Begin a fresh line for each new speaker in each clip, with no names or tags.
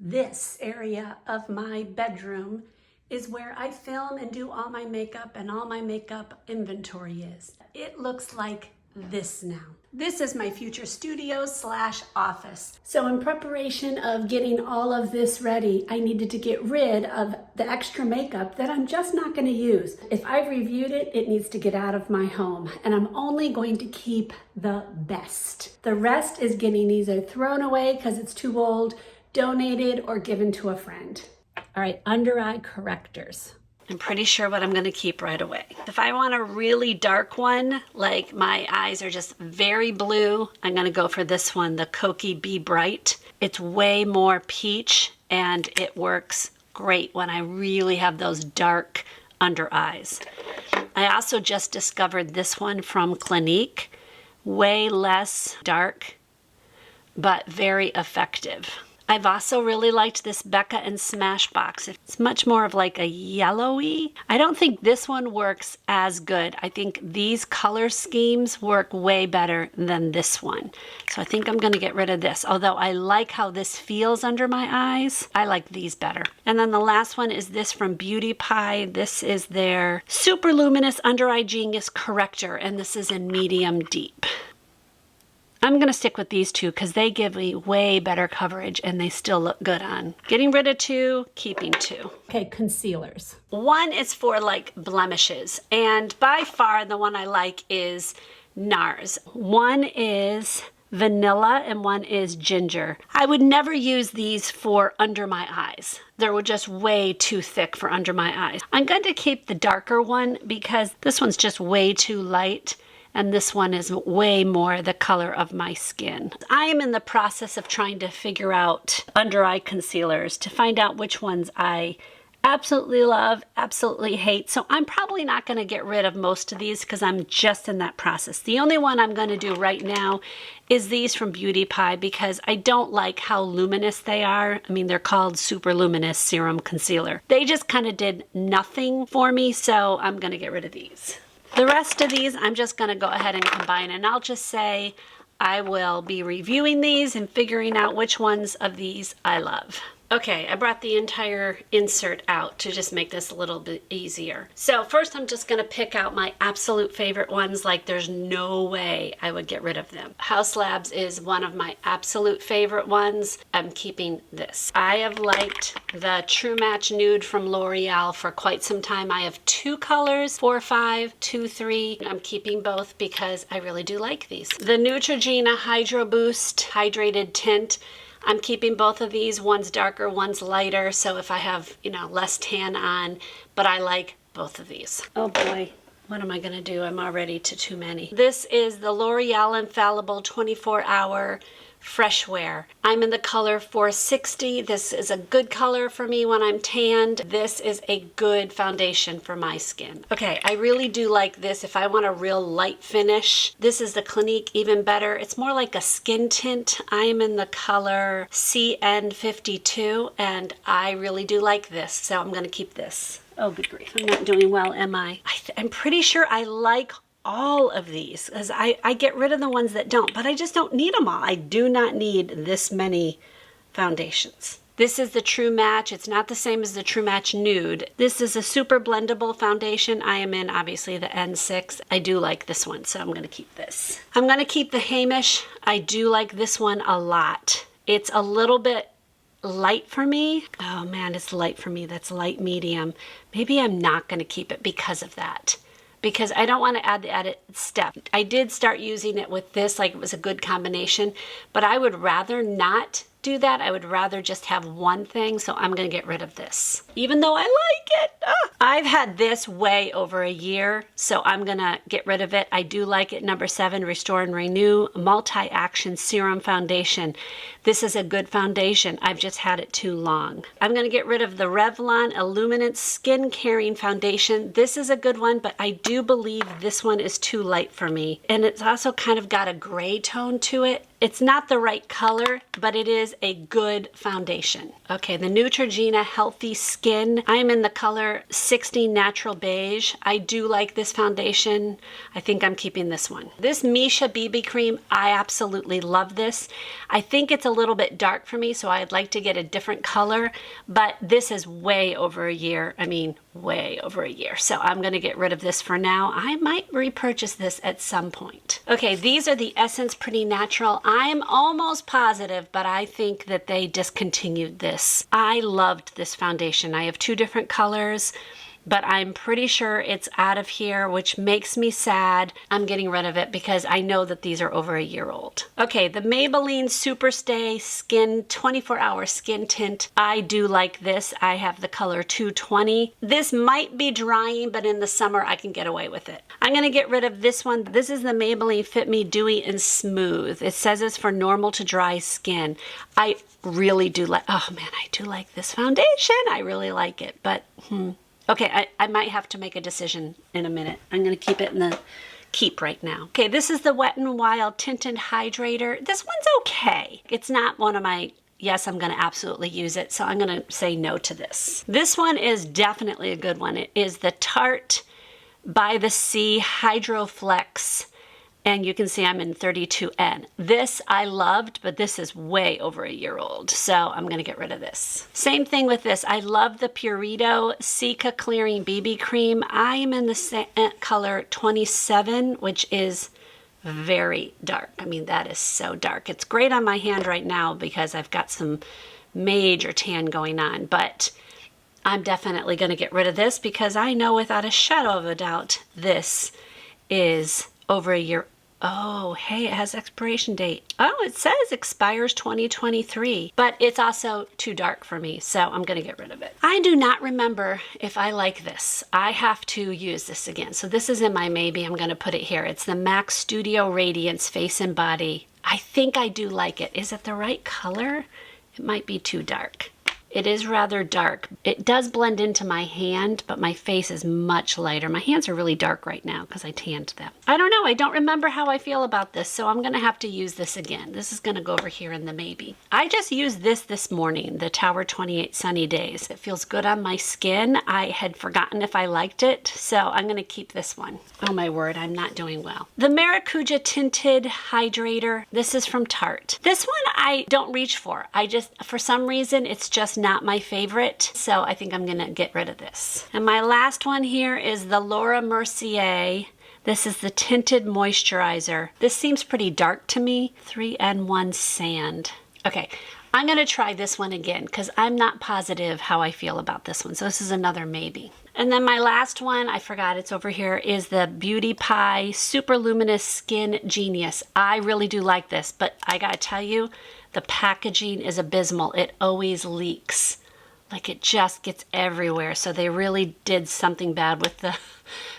This area of my bedroom is where I film and do all my makeup, and all my makeup inventory is. It looks like this now. This is my future studio / office. So in preparation of getting all of this ready, I needed to get rid of the extra makeup that I'm just not going to use. If I've reviewed it, it needs to get out of my home, and I'm only going to keep the best. The rest is getting either thrown away because it's too old, donated, or given to a friend. All right, under eye correctors. I'm pretty sure what I'm going to keep right away. If I want a really dark one, like my eyes are just very blue, I'm going to go for this one, the Kokie Be Bright. It's way more peach, and it works great when I really have those dark under eyes. I also just discovered this one from Clinique. Way less dark, but very effective. I've also really liked this Becca and Smashbox. It's much more of like a yellowy. I don't think this one works as good. I think these color schemes work way better than this one. So I think I'm gonna get rid of this. Although I like how this feels under my eyes, I like these better. And then the last one is this from Beauty Pie. This is their Super Luminous Under Eye Genius Corrector, and this is in medium deep. I'm going to stick with these two because they give me way better coverage and they still look good on. Getting rid of 2, keeping 2. Okay, concealers. One is for like blemishes, and by far the one I like is NARS. One is vanilla and one is ginger. I would never use these for under my eyes. They're just way too thick for under my eyes. I'm going to keep the darker one because this one's just way too light, and this one is way more the color of my skin. I am in the process of trying to figure out under eye concealers to find out which ones I absolutely love, absolutely hate. So I'm probably not gonna get rid of most of these because I'm just in that process. The only one I'm gonna do right now is these from Beauty Pie because I don't like how luminous they are. I mean, they're called Super Luminous Serum Concealer. They just kind of did nothing for me, so I'm gonna get rid of these. The rest of these, I'm just going to go ahead and combine, and I'll just say I will be reviewing these and figuring out which ones of these I love. Okay, I brought the entire insert out to just make this a little bit easier. So first I'm just gonna pick out my absolute favorite ones, like there's no way I would get rid of them. Haus Labs is one of my absolute favorite ones. I'm keeping this. I have liked the True Match Nude from L'Oreal for quite some time. I have 2 colors, 4-5, 2-3. I'm keeping both because I really do like these. The Neutrogena Hydro Boost Hydrated Tint. I'm keeping both of these. One's darker, one's lighter, so if I have, less tan on, but I like both of these. Oh boy, what am I gonna do? I'm already to too many. This is the L'Oreal Infallible 24-Hour Fresh Wear. I'm in the color 460. This is a good color for me when I'm tanned. This is a good foundation for my skin. Okay, I really do like this if I want a real light finish. This is the Clinique Even Better. It's more like a skin tint. I am in the color CN52, and I really do like this, so I'm gonna keep this. Oh, good grief, I'm not doing well, am I? I'm pretty sure I like all of these because I get rid of the ones that don't, but I just don't need them all. I do not need this many foundations. This is the True Match. It's not the same as the True Match Nude. This is a super blendable foundation. I am in obviously the N6. I do like this one, so I'm gonna keep this. I'm gonna keep the Hamish. I do like this one a lot. It's a little bit light for me. Oh man, it's light for me. That's light medium. Maybe I'm not gonna keep it because of that, because I don't want to add the added step. I did start using it with this, like it was a good combination, but I would rather not do that. I would rather just have one thing, so I'm gonna get rid of this. Even though I like it. I've had this way over a year, so I'm gonna get rid of it. I do like it. Number 7, Restore and Renew Multi-Action Serum Foundation. This is a good foundation. I've just had it too long. I'm gonna get rid of the Revlon Illuminance Skin Caring Foundation. This is a good one, but I do believe this one is too light for me. And it's also kind of got a gray tone to it. It's not the right color, but it is a good foundation. Okay, the Neutrogena Healthy Skin. I'm in the color 60 Natural Beige. I do like this foundation. I think I'm keeping this one. This Misha BB cream, I absolutely love this. I think it's a little bit dark for me, so I'd like to get a different color, but this is way over a year. I mean, way over a year. So I'm gonna get rid of this for now. I might repurchase this at some point. Okay, these are the Essence Pretty Natural. I'm almost positive, but I think that they discontinued this. I loved this foundation. I have two different colors, but I'm pretty sure it's out of here, which makes me sad. I'm getting rid of it because I know that these are over a year old. Okay, the Maybelline Superstay Skin 24-Hour Skin Tint. I do like this. I have the color 220. This might be drying, but in the summer I can get away with it. I'm gonna get rid of this one. This is the Maybelline Fit Me Dewy and Smooth. It says it's for normal to dry skin. I really do like, oh man, I do like this foundation. I really like it, but okay, I might have to make a decision in a minute. I'm gonna keep it in the keep right now. Okay, this is the Wet n Wild Tinted Hydrator. This one's okay. It's not one of my, yes, I'm gonna absolutely use it, so I'm gonna say no to this. This one is definitely a good one. It is the Tarte by the Sea Hydro Flex, and you can see I'm in 32N. This I loved, but this is way over a year old, so I'm gonna get rid of this. Same thing with this. I love the Purito Cica Clearing BB Cream. I am in the color 27, which is very dark. I mean, that is so dark. It's great on my hand right now because I've got some major tan going on, but I'm definitely gonna get rid of this because I know without a shadow of a doubt, this is over a year. Oh, hey, it has expiration date. Oh, it says expires 2023, but it's also too dark for me, so I'm gonna get rid of it. I do not remember if I like this. I have to use this again. So this is in my maybe, I'm gonna put it here. It's the MAC Studio Radiance Face and Body. I think I do like it. Is it the right color? It might be too dark. It is rather dark. It does blend into my hand, but my face is much lighter. My hands are really dark right now because I tanned them. I don't know, I don't remember how I feel about this, so I'm gonna have to use this again. This is gonna go over here in the maybe. I just used this morning, the Tower 28 Sunny Days. It feels good on my skin. I had forgotten if I liked it, so I'm gonna keep this one. Oh my word, I'm not doing well. The Maracuja Tinted Hydrator. This is from Tarte. This one I don't reach for. For some reason, it's just not my favorite, so I think I'm gonna get rid of this. And my last one here is the Laura Mercier. This is the Tinted Moisturizer. This seems pretty dark to me. 3N1 Sand. Okay, I'm gonna try this one again because I'm not positive how I feel about this one. So this is another maybe. And then my last one, I forgot it's over here, is the Beauty Pie Super Luminous Skin Genius. I really do like this, but I gotta tell you, the packaging is abysmal. It always leaks. Like it just gets everywhere. So they really did something bad with the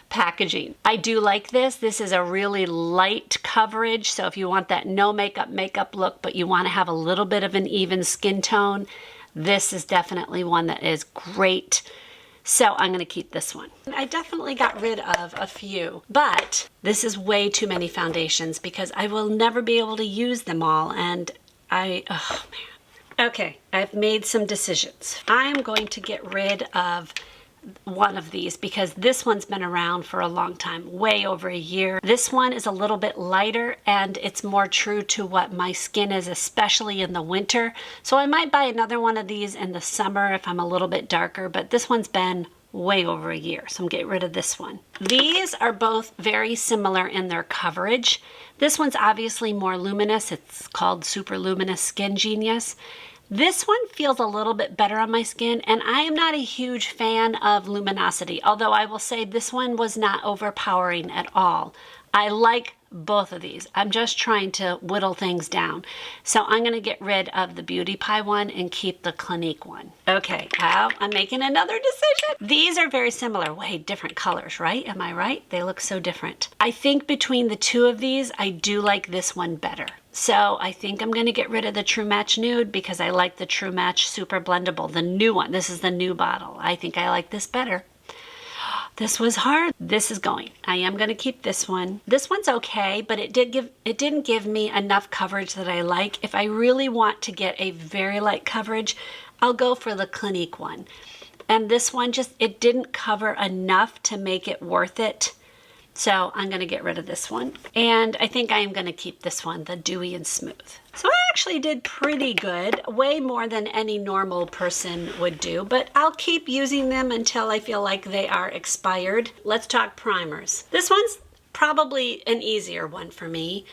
packaging. I do like this. This is a really light coverage. So if you want that no makeup look, but you want to have a little bit of an even skin tone, this is definitely one that is great. So I'm gonna keep this one. I definitely got rid of a few, but this is way too many foundations because I will never be able to use them all, and oh man. Okay, I've made some decisions. I am going to get rid of one of these because this one's been around for a long time, way over a year. This one is a little bit lighter and it's more true to what my skin is, especially in the winter. So I might buy another one of these in the summer if I'm a little bit darker, but this one's been way over a year, so I'm getting rid of this one. These are both very similar in their coverage. This one's obviously more luminous. It's called Super Luminous Skin Genius. This one feels a little bit better on my skin, and I am not a huge fan of luminosity, although I will say this one was not overpowering at all. I like both of these. I'm just trying to whittle things down. So I'm gonna get rid of the Beauty Pie one and keep the Clinique one. Okay, I'm making another decision. These are very similar, way different colors, right? Am I right? They look so different. I think between the two of these, I do like this one better. So I think I'm gonna get rid of the True Match Nude because I like the True Match Super Blendable, the new one. This is the new bottle. I think I like this better. This was hard. This is going. I am going to keep this one. This one's okay, but it didn't give me enough coverage that I like. If I really want to get a very light coverage, I'll go for the Clinique one. And this one it didn't cover enough to make it worth it. So I'm going to get rid of this one. And I think I am going to keep this one, the Dewy and Smooth. So I actually did pretty good, way more than any normal person would do, but I'll keep using them until I feel like they are expired. Let's talk primers. This one's probably an easier one for me.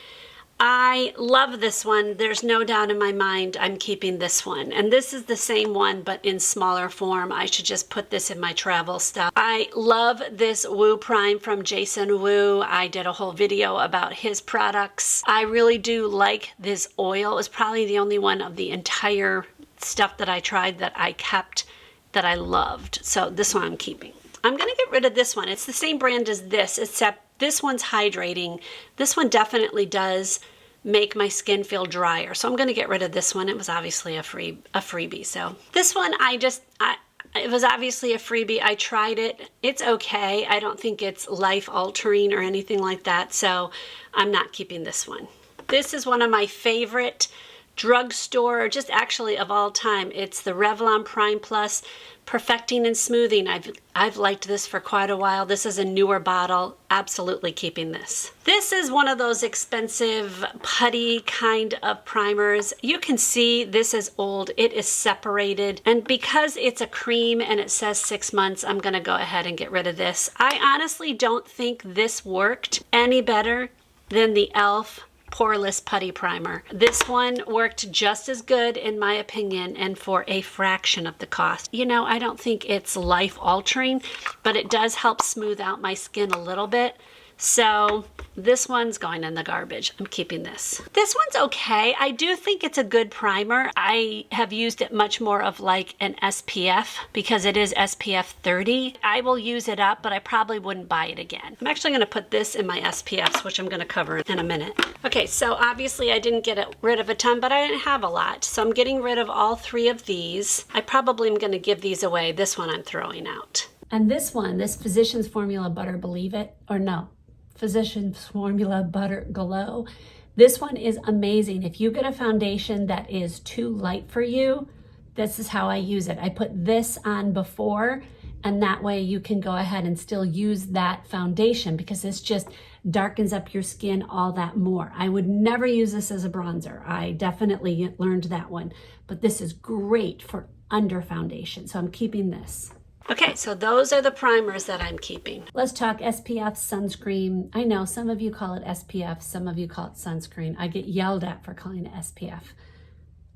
I love this one. There's no doubt in my mind I'm keeping this one. And this is the same one, but in smaller form. I should just put this in my travel stuff. I love this Woo Prime from Jason Woo. I did a whole video about his products. I really do like this oil. It's probably the only one of the entire stuff that I tried that I kept that I loved. So this one I'm keeping. I'm going to get rid of this one. It's the same brand as this, except this one's hydrating. This one definitely does make my skin feel drier. So I'm going to get rid of this one. It was obviously a freebie. So this one, it was obviously a freebie. I tried it. It's okay. I don't think it's life altering or anything like that. So I'm not keeping this one. This is one of my favorite drugstore, just actually of all time. It's the Revlon Prime Plus Perfecting and Smoothing. I've liked this for quite a while. This is a newer bottle. Absolutely keeping this. This is one of those expensive putty kind of primers. You can see this is old. It is separated. And because it's a cream and it says 6 months, I'm going to go ahead and get rid of this. I honestly don't think this worked any better than the e.l.f. Poreless Putty Primer. This one worked just as good in my opinion and for a fraction of the cost. You know, I don't think it's life altering, but it does help smooth out my skin a little bit. So this one's going in the garbage. I'm keeping this. This one's okay. I do think it's a good primer. I have used it much more of like an SPF because it is SPF 30. I will use it up, but I probably wouldn't buy it again. I'm actually going to put this in my SPFs, which I'm going to cover in a minute. Okay, so obviously I didn't get rid of a ton, but I didn't have a lot. So I'm getting rid of all 3 of these. I probably am going to give these away. This one I'm throwing out. And this one, this Physicians Formula Butter Believe It, or no, Physicians Formula Butter Glow. This one is amazing. If you get a foundation that is too light for you, this is how I use it. I put this on before, and that way you can go ahead and still use that foundation because this just darkens up your skin all that more. I would never use this as a bronzer. I definitely learned that one, but this is great for under foundation. So I'm keeping this. Okay, so those are the primers that I'm keeping. Let's talk SPF sunscreen. I know some of you call it SPF, some of you call it sunscreen. I get yelled at for calling it SPF.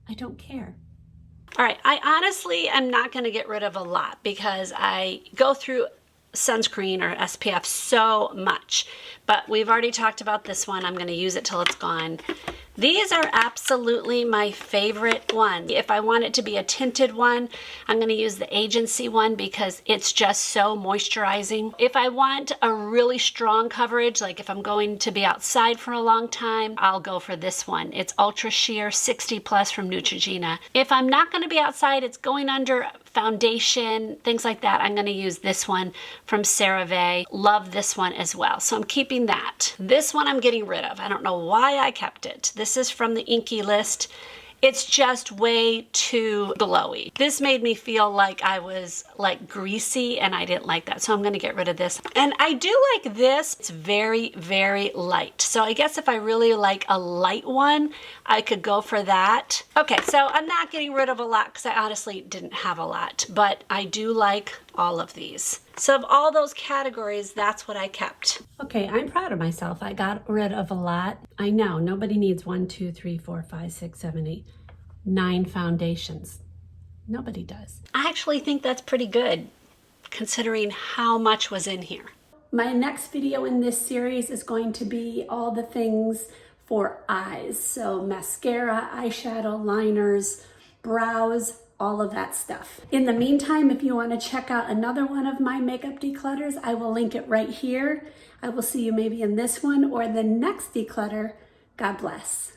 I don't care. All right, I honestly am not going to get rid of a lot because I go through sunscreen or SPF so much, but we've already talked about this one. I'm going to use it till it's gone. These are absolutely my favorite one. If I want it to be a tinted one, I'm going to use the Agency one because it's just so moisturizing. If I want a really strong coverage, like if I'm going to be outside for a long time, I'll go for this one. It's Ultra Sheer 60 Plus from Neutrogena. If I'm not going to be outside, it's going under foundation, things like that, I'm going to use this one from CeraVe. Love this one as well. So I'm keeping that. This one I'm getting rid of. I don't know why I kept it. This is from the Inky List. It's just way too glowy. This made me feel like I was like greasy and I didn't like that. So I'm going to get rid of this. And I do like this. It's very, very light. So I guess if I really like a light one, I could go for that. Okay, so I'm not getting rid of a lot because I honestly didn't have a lot, but I do like all of these. So of all those categories, that's what I kept. Okay, I'm proud of myself. I got rid of a lot. I know nobody needs 1, 2, 3, 4, 5, 6, 7, 8, 9 foundations. Nobody does. I actually think that's pretty good considering how much was in here. My next video in this series is going to be all the things for eyes. So mascara, eyeshadow, liners, brows, all of that stuff. In the meantime, if you want to check out another one of my makeup declutters, I will link it right here. I will see you maybe in this one or the next declutter. God bless.